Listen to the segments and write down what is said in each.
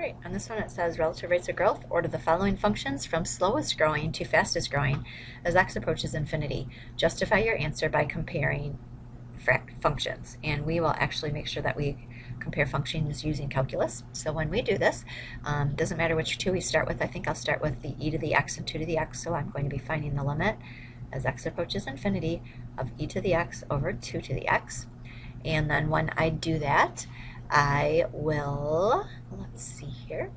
Great. On this one it says relative rates of growth. Order the following functions from slowest growing to fastest growing as x approaches infinity. Justify your answer by comparing functions. And we will actually make sure that we compare functions using calculus. So when we do this, doesn't matter which two we start with. I think I'll start with the e to the x and 2 to the x. So I'm going to be finding the limit as x approaches infinity of e to the x over 2 to the x. And then when I do that, I will, let's see here,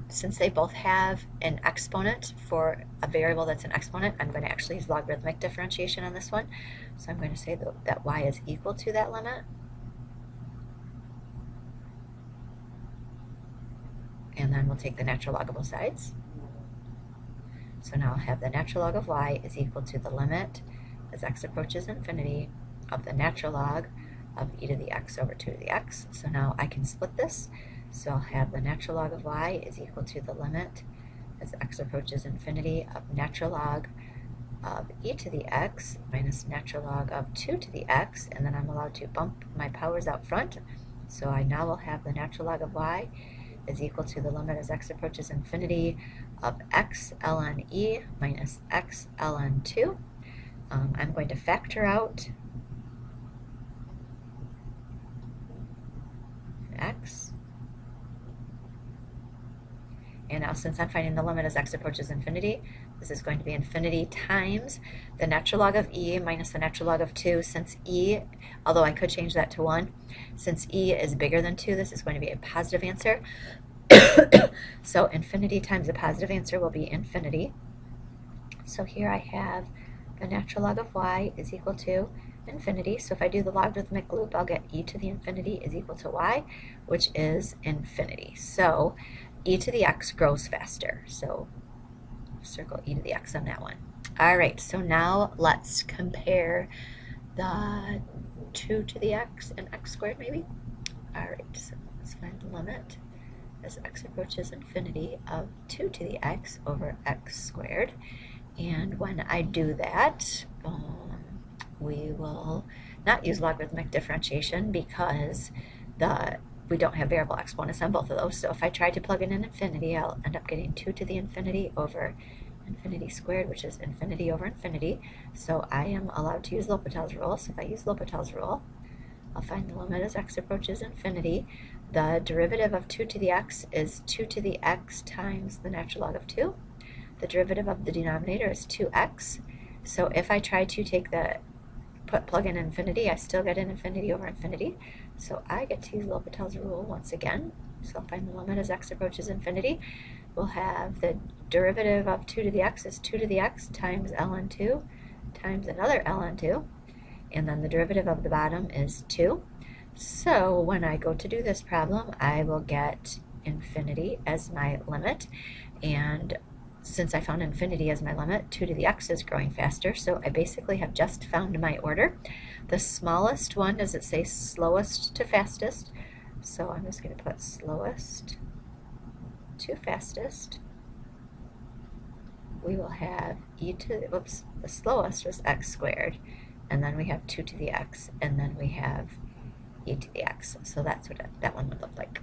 since they both have an exponent for a variable that's an exponent, I'm going to actually use logarithmic differentiation on this one. So I'm going to say that y is equal to that limit. And then we'll take the natural log of both sides. So now I'll have the natural log of y is equal to the limit as x approaches infinity of the natural log of e to the x over 2 to the x. So now I can split this. So I'll have the natural log of y is equal to the limit as x approaches infinity of natural log of e to the x minus natural log of 2 to the x, and then I'm allowed to bump my powers out front. So I now will have the natural log of y is equal to the limit as x approaches infinity of x ln e minus x ln 2. I'm going to factor out x. And now since I'm finding the limit as x approaches infinity, this is going to be infinity times the natural log of e minus the natural log of 2. Since e, although I could change that to 1, since e is bigger than 2, this is going to be a positive answer. So infinity times a positive answer will be infinity. So here I have the natural log of y is equal to infinity. So if I do the logarithmic loop, I'll get e to the infinity is equal to y, which is infinity. So e to the x grows faster. So circle e to the x on that one. All right, so now let's compare the 2 to the x and x squared maybe. All right, so let's find the limit as x approaches infinity of 2 to the x over x squared. And when I do that, we will not use logarithmic differentiation because we don't have variable exponents on both of those. So if I try to plug in an infinity, I'll end up getting 2 to the infinity over infinity squared, which is infinity over infinity. So I am allowed to use L'Hopital's rule. So if I use L'Hopital's rule, I'll find the limit as x approaches infinity. The derivative of 2 to the x is 2 to the x times the natural log of 2. The derivative of the denominator is 2x. So if I try to plug in infinity, I still get an infinity over infinity. So I get to use L'Hopital's rule once again. So I'll find the limit as x approaches infinity. We'll have the derivative of 2 to the x is 2 to the x times ln 2 times another ln 2. And then the derivative of the bottom is 2. So when I go to do this problem, I will get infinity as my limit. And since I found infinity as my limit, 2 to the x is growing faster. So I basically have just found my order. The smallest one, does it say slowest to fastest? So I'm just going to put slowest to fastest. We will have the slowest was x squared. And then we have 2 to the x. And then we have e to the x. So that's what that one would look like.